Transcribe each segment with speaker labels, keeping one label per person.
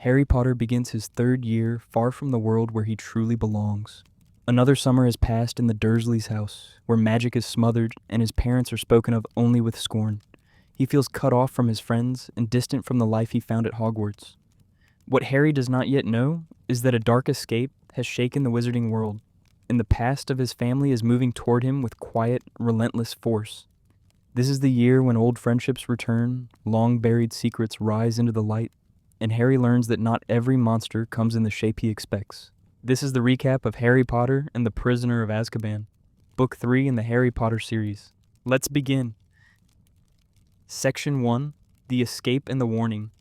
Speaker 1: Harry Potter begins his third year far from the world where he truly belongs. Another summer has passed in the Dursleys' house, where magic is smothered and his parents are spoken of only with scorn. He feels cut off from his friends and distant from the life he found at Hogwarts. What Harry does not yet know is that a dark escape has shaken the wizarding world, and the past of his family is moving toward him with quiet, relentless force. This is the year when old friendships return, long-buried secrets rise into the light, and Harry learns that not every monster comes in the shape he expects. This is the recap of Harry Potter and the Prisoner of Azkaban, Book 3 in the Harry Potter series. Let's begin. Section 1, The Escape and the Warning.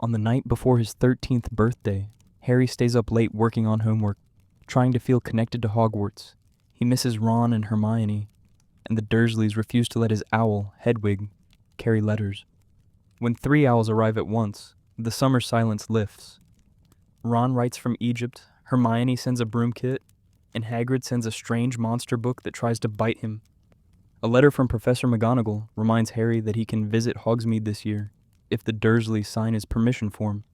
Speaker 1: On the night before his 13th birthday, Harry stays up late working on homework, trying to feel connected to Hogwarts. He misses Ron and Hermione, and the Dursleys refuse to let his owl, Hedwig, carry letters. When 3 owls arrive at once, the summer silence lifts. Ron writes from Egypt, Hermione sends a broom kit, and Hagrid sends a strange monster book that tries to bite him. A letter from Professor McGonagall reminds Harry that he can visit Hogsmeade this year, if the Dursleys sign his permission form.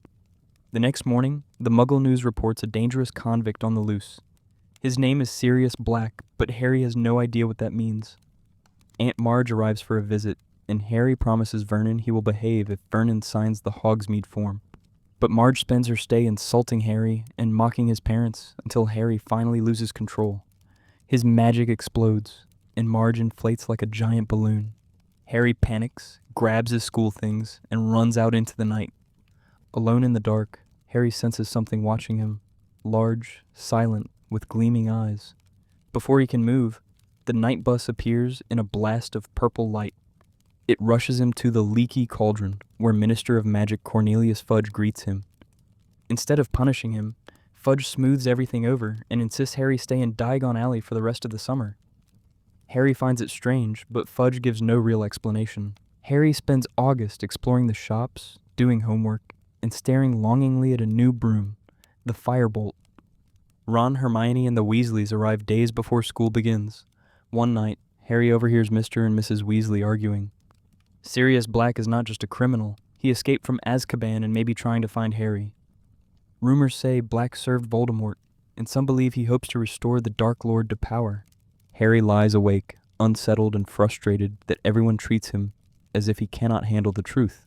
Speaker 1: The next morning, the Muggle News reports a dangerous convict on the loose. His name is Sirius Black, but Harry has no idea what that means. Aunt Marge arrives for a visit, and Harry promises Vernon he will behave if Vernon signs the Hogsmeade form. But Marge spends her stay insulting Harry and mocking his parents until Harry finally loses control. His magic explodes, and Marge inflates like a giant balloon. Harry panics, grabs his school things, and runs out into the night. Alone in the dark, Harry senses something watching him, large, silent, with gleaming eyes. Before he can move, the night bus appears in a blast of purple light. It rushes him to the leaky cauldron, where Minister of Magic Cornelius Fudge greets him. Instead of punishing him, Fudge smooths everything over and insists Harry stay in Diagon Alley for the rest of the summer. Harry finds it strange, but Fudge gives no real explanation. Harry spends August exploring the shops, doing homework, and staring longingly at a new broom, the Firebolt. Ron, Hermione, and the Weasleys arrive days before school begins. One night, Harry overhears Mr. and Mrs. Weasley arguing. Sirius Black is not just a criminal. He escaped from Azkaban and may be trying to find Harry. Rumors say Black served Voldemort, and some believe he hopes to restore the Dark Lord to power. Harry lies awake, unsettled and frustrated that everyone treats him as if he cannot handle the truth.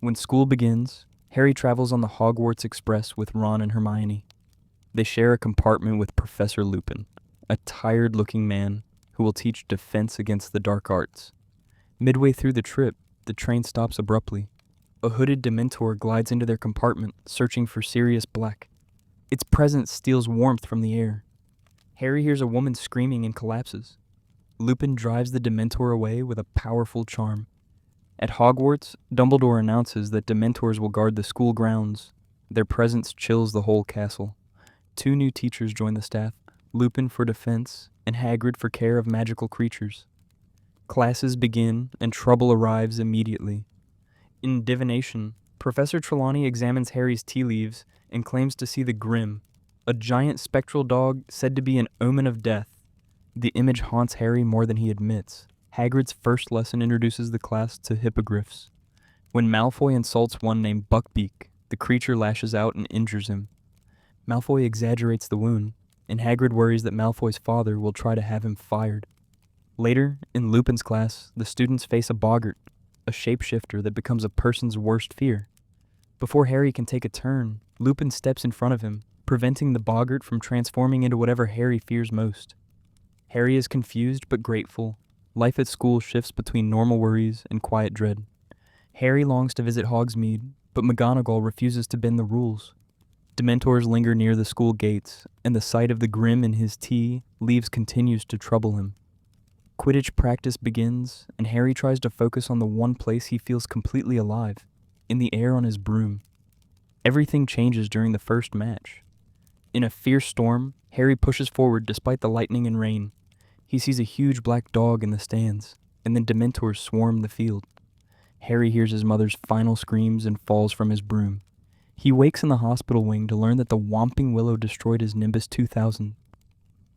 Speaker 1: When school begins, Harry travels on the Hogwarts Express with Ron and Hermione. They share a compartment with Professor Lupin, a tired-looking man who will teach defense against the dark arts. Midway through the trip, the train stops abruptly. A hooded dementor glides into their compartment, searching for Sirius Black. Its presence steals warmth from the air. Harry hears a woman screaming and collapses. Lupin drives the dementor away with a powerful charm. At Hogwarts, Dumbledore announces that dementors will guard the school grounds. Their presence chills the whole castle. 2 new teachers join the staff, Lupin for defense and Hagrid for care of magical creatures. Classes begin, and trouble arrives immediately. In divination, Professor Trelawney examines Harry's tea leaves and claims to see the Grim, a giant spectral dog said to be an omen of death. The image haunts Harry more than he admits. Hagrid's first lesson introduces the class to hippogriffs. When Malfoy insults one named Buckbeak, the creature lashes out and injures him. Malfoy exaggerates the wound, and Hagrid worries that Malfoy's father will try to have him fired. Later, in Lupin's class, the students face a boggart, a shapeshifter that becomes a person's worst fear. Before Harry can take a turn, Lupin steps in front of him, preventing the boggart from transforming into whatever Harry fears most. Harry is confused but grateful. Life at school shifts between normal worries and quiet dread. Harry longs to visit Hogsmeade, but McGonagall refuses to bend the rules. Dementors linger near the school gates, and the sight of the Grim in his tea leaves continues to trouble him. Quidditch practice begins, and Harry tries to focus on the one place he feels completely alive, in the air on his broom. Everything changes during the first match. In a fierce storm, Harry pushes forward despite the lightning and rain. He sees a huge black dog in the stands, and then Dementors swarm the field. Harry hears his mother's final screams and falls from his broom. He wakes in the hospital wing to learn that the Whomping Willow destroyed his Nimbus 2000.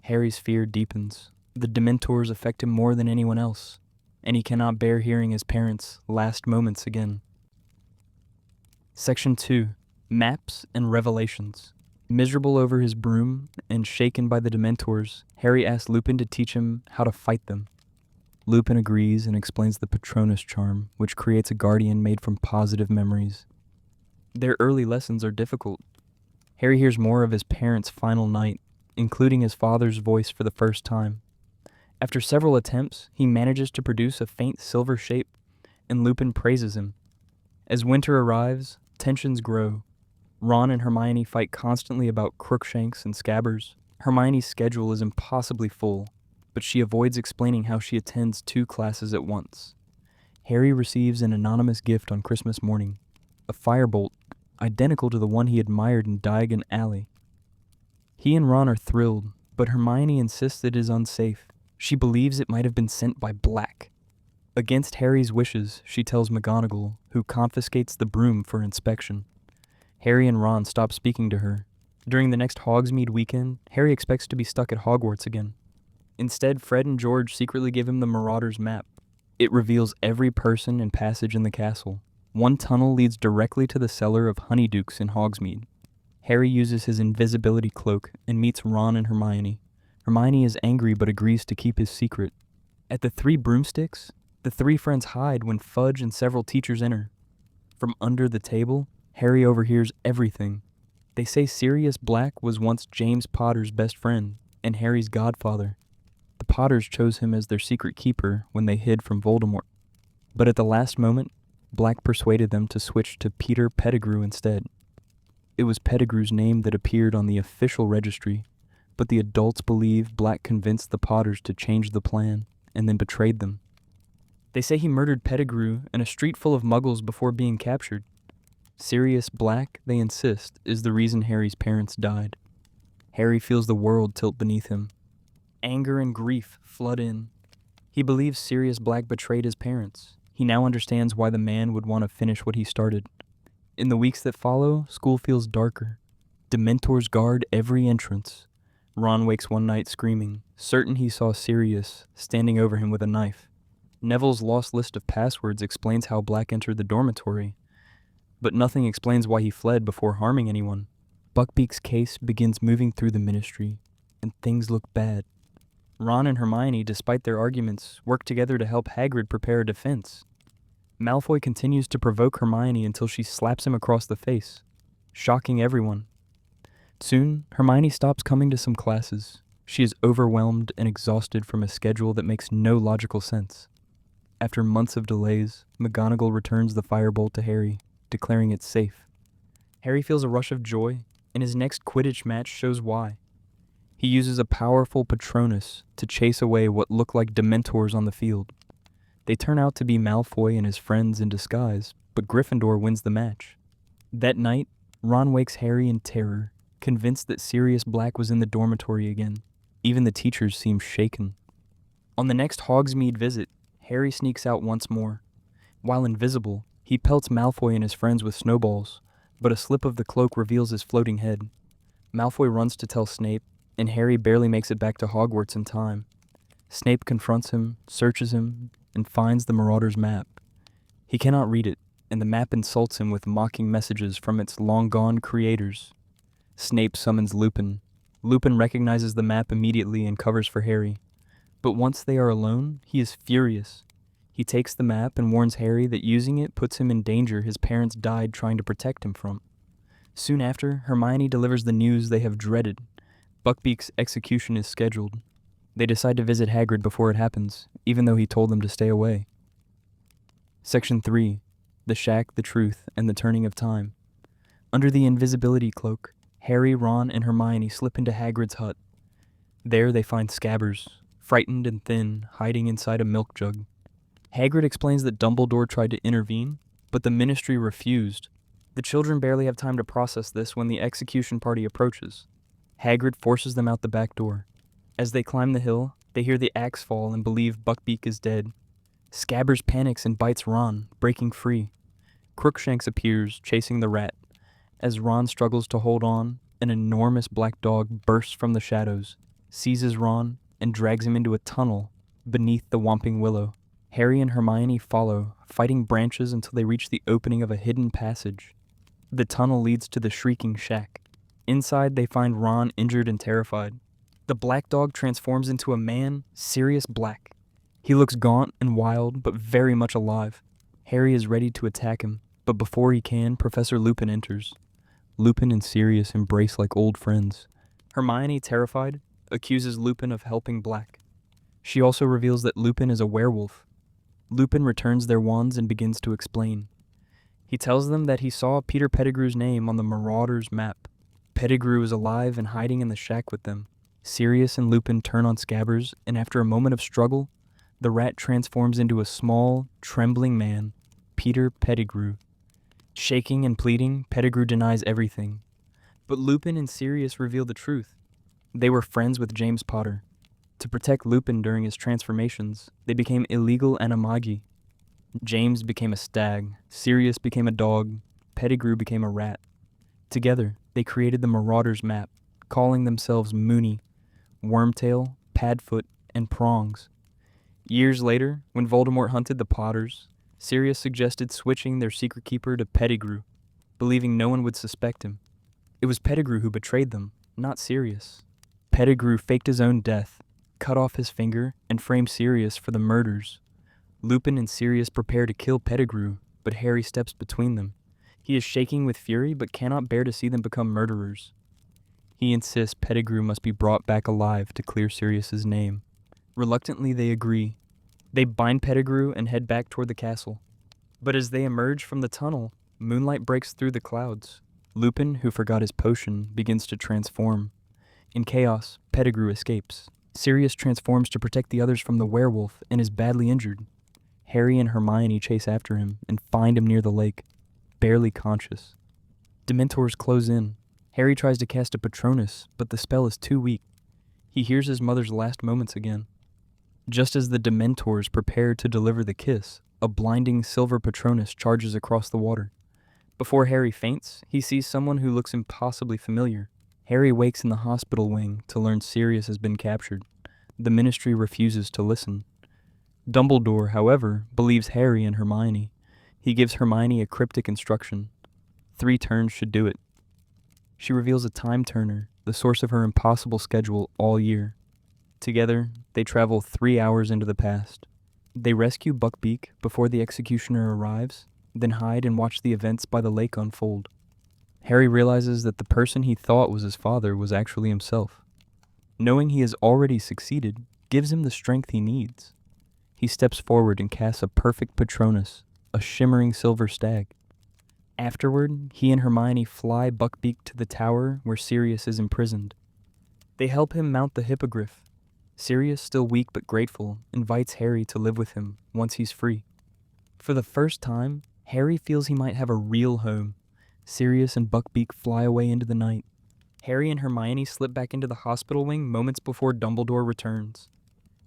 Speaker 1: Harry's fear deepens. The Dementors affect him more than anyone else, and he cannot bear hearing his parents' last moments again. Section 2. Maps and revelations. Miserable over his broom and shaken by the dementors, Harry asks Lupin to teach him how to fight them. Lupin agrees and explains the Patronus charm, which creates a guardian made from positive memories. Their early lessons are difficult. Harry hears more of his parents' final night, including his father's voice for the first time. After several attempts, he manages to produce a faint silver shape, and Lupin praises him. As winter arrives, tensions grow. Ron and Hermione fight constantly about Crookshanks and Scabbers. Hermione's schedule is impossibly full, but she avoids explaining how she attends 2 classes at once. Harry receives an anonymous gift on Christmas morning, a firebolt identical to the one he admired in Diagon Alley. He and Ron are thrilled, but Hermione insists it is unsafe. She believes it might have been sent by Black. Against Harry's wishes, she tells McGonagall, who confiscates the broom for inspection. Harry and Ron stop speaking to her. During the next Hogsmeade weekend, Harry expects to be stuck at Hogwarts again. Instead, Fred and George secretly give him the Marauders map. It reveals every person and passage in the castle. One tunnel leads directly to the cellar of Honeydukes in Hogsmeade. Harry uses his invisibility cloak and meets Ron and Hermione. Hermione is angry but agrees to keep his secret. At the 3 broomsticks, the 3 friends hide when Fudge and several teachers enter. From under the table, Harry overhears everything. They say Sirius Black was once James Potter's best friend and Harry's godfather. The Potters chose him as their secret keeper when they hid from Voldemort. But at the last moment, Black persuaded them to switch to Peter Pettigrew instead. It was Pettigrew's name that appeared on the official registry, but the adults believe Black convinced the Potters to change the plan and then betrayed them. They say he murdered Pettigrew in a street full of muggles before being captured. Sirius Black, they insist, is the reason Harry's parents died. Harry feels the world tilt beneath him. Anger and grief flood in. He believes Sirius Black betrayed his parents. He now understands why the man would want to finish what he started. In the weeks that follow, school feels darker. Dementors guard every entrance. Ron wakes one night screaming, certain he saw Sirius standing over him with a knife. Neville's lost list of passwords explains how Black entered the dormitory, but nothing explains why he fled before harming anyone. Buckbeak's case begins moving through the Ministry, and things look bad. Ron and Hermione, despite their arguments, work together to help Hagrid prepare a defense. Malfoy continues to provoke Hermione until she slaps him across the face, shocking everyone. Soon, Hermione stops coming to some classes. She is overwhelmed and exhausted from a schedule that makes no logical sense. After months of delays, McGonagall returns the firebolt to Harry, declaring it safe. Harry feels a rush of joy, and his next Quidditch match shows why. He uses a powerful Patronus to chase away what look like Dementors on the field. They turn out to be Malfoy and his friends in disguise, but Gryffindor wins the match. That night, Ron wakes Harry in terror, convinced that Sirius Black was in the dormitory again. Even the teachers seem shaken. On the next Hogsmeade visit, Harry sneaks out once more. While invisible, he pelts Malfoy and his friends with snowballs, but a slip of the cloak reveals his floating head. Malfoy runs to tell Snape, and Harry barely makes it back to Hogwarts in time. Snape confronts him, searches him, and finds the Marauders map. He cannot read it, and the map insults him with mocking messages from its long-gone creators. Snape summons Lupin. Lupin recognizes the map immediately and covers for Harry. But once they are alone, he is furious. He takes the map and warns Harry that using it puts him in danger his parents died trying to protect him from. Soon after, Hermione delivers the news they have dreaded. Buckbeak's execution is scheduled. They decide to visit Hagrid before it happens, even though he told them to stay away. Section 3. The Shack, the Truth, and the Turning of Time. Under the invisibility cloak, Harry, Ron, and Hermione slip into Hagrid's hut. There they find Scabbers, frightened and thin, hiding inside a milk jug. Hagrid explains that Dumbledore tried to intervene, but the Ministry refused. The children barely have time to process this when the execution party approaches. Hagrid forces them out the back door. As they climb the hill, they hear the axe fall and believe Buckbeak is dead. Scabbers panics and bites Ron, breaking free. Crookshanks appears, chasing the rat. As Ron struggles to hold on, an enormous black dog bursts from the shadows, seizes Ron, and drags him into a tunnel beneath the Whomping Willow. Harry and Hermione follow, fighting branches until they reach the opening of a hidden passage. The tunnel leads to the Shrieking Shack. Inside, they find Ron injured and terrified. The black dog transforms into a man, Sirius Black. He looks gaunt and wild, but very much alive. Harry is ready to attack him, but before he can, Professor Lupin enters. Lupin and Sirius embrace like old friends. Hermione, terrified, accuses Lupin of helping Black. She also reveals that Lupin is a werewolf. Lupin returns their wands and begins to explain. He tells them that he saw Peter Pettigrew's name on the Marauders map. Pettigrew is alive and hiding in the shack with them. Sirius and Lupin turn on Scabbers, and after a moment of struggle, the rat transforms into a small, trembling man, Peter Pettigrew. Shaking and pleading, Pettigrew denies everything. But Lupin and Sirius reveal the truth. They were friends with James Potter. To protect Lupin during his transformations, they became illegal animagi. James became a stag, Sirius became a dog, Pettigrew became a rat. Together, they created the Marauders map, calling themselves Moony, Wormtail, Padfoot, and Prongs. Years later, when Voldemort hunted the Potters, Sirius suggested switching their secret keeper to Pettigrew, believing no one would suspect him. It was Pettigrew who betrayed them, not Sirius. Pettigrew faked his own death, cut off his finger, and framed Sirius for the murders. Lupin and Sirius prepare to kill Pettigrew, but Harry steps between them. He is shaking with fury but cannot bear to see them become murderers. He insists Pettigrew must be brought back alive to clear Sirius's name. Reluctantly, they agree. They bind Pettigrew and head back toward the castle. But as they emerge from the tunnel, moonlight breaks through the clouds. Lupin, who forgot his potion, begins to transform. In chaos, Pettigrew escapes. Sirius transforms to protect the others from the werewolf and is badly injured. Harry and Hermione chase after him and find him near the lake, barely conscious. Dementors close in. Harry tries to cast a Patronus, but the spell is too weak. He hears his mother's last moments again. Just as the Dementors prepare to deliver the kiss, a blinding silver Patronus charges across the water. Before Harry faints, he sees someone who looks impossibly familiar. Harry wakes in the hospital wing to learn Sirius has been captured. The Ministry refuses to listen. Dumbledore, however, believes Harry and Hermione. He gives Hermione a cryptic instruction. 3 turns should do it. She reveals a time turner, the source of her impossible schedule all year. Together, they travel 3 hours into the past. They rescue Buckbeak before the executioner arrives, then hide and watch the events by the lake unfold. Harry realizes that the person he thought was his father was actually himself. Knowing he has already succeeded gives him the strength he needs. He steps forward and casts a perfect Patronus, a shimmering silver stag. Afterward, he and Hermione fly Buckbeak to the tower where Sirius is imprisoned. They help him mount the hippogriff. Sirius, still weak but grateful, invites Harry to live with him once he's free. For the first time, Harry feels he might have a real home. Sirius and Buckbeak fly away into the night. Harry and Hermione slip back into the hospital wing moments before Dumbledore returns.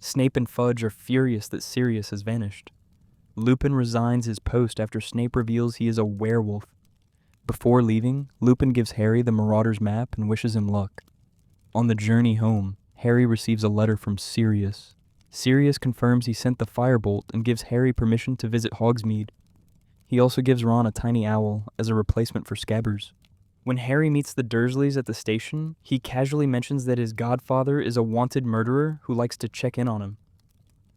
Speaker 1: Snape and Fudge are furious that Sirius has vanished. Lupin resigns his post after Snape reveals he is a werewolf. Before leaving, Lupin gives Harry the Marauder's map and wishes him luck. On the journey home, Harry receives a letter from Sirius. Sirius confirms he sent the firebolt and gives Harry permission to visit Hogsmeade. He also gives Ron a tiny owl as a replacement for Scabbers. When Harry meets the Dursleys at the station, he casually mentions that his godfather is a wanted murderer who likes to check in on him.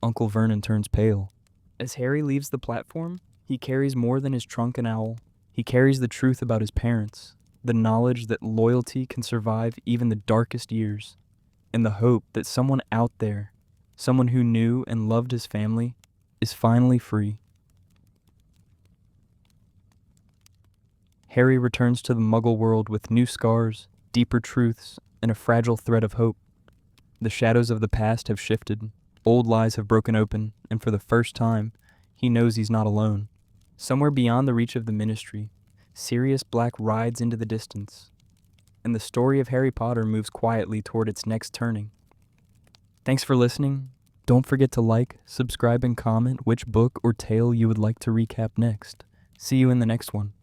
Speaker 1: Uncle Vernon turns pale. As Harry leaves the platform, he carries more than his trunk and owl. He carries the truth about his parents, the knowledge that loyalty can survive even the darkest years, and the hope that someone out there, someone who knew and loved his family, is finally free. Harry returns to the Muggle world with new scars, deeper truths, and a fragile thread of hope. The shadows of the past have shifted, old lies have broken open, and for the first time, he knows he's not alone. Somewhere beyond the reach of the Ministry, Sirius Black rides into the distance, and the story of Harry Potter moves quietly toward its next turning. Thanks for listening. Don't forget to like, subscribe, and comment which book or tale you would like to recap next. See you in the next one.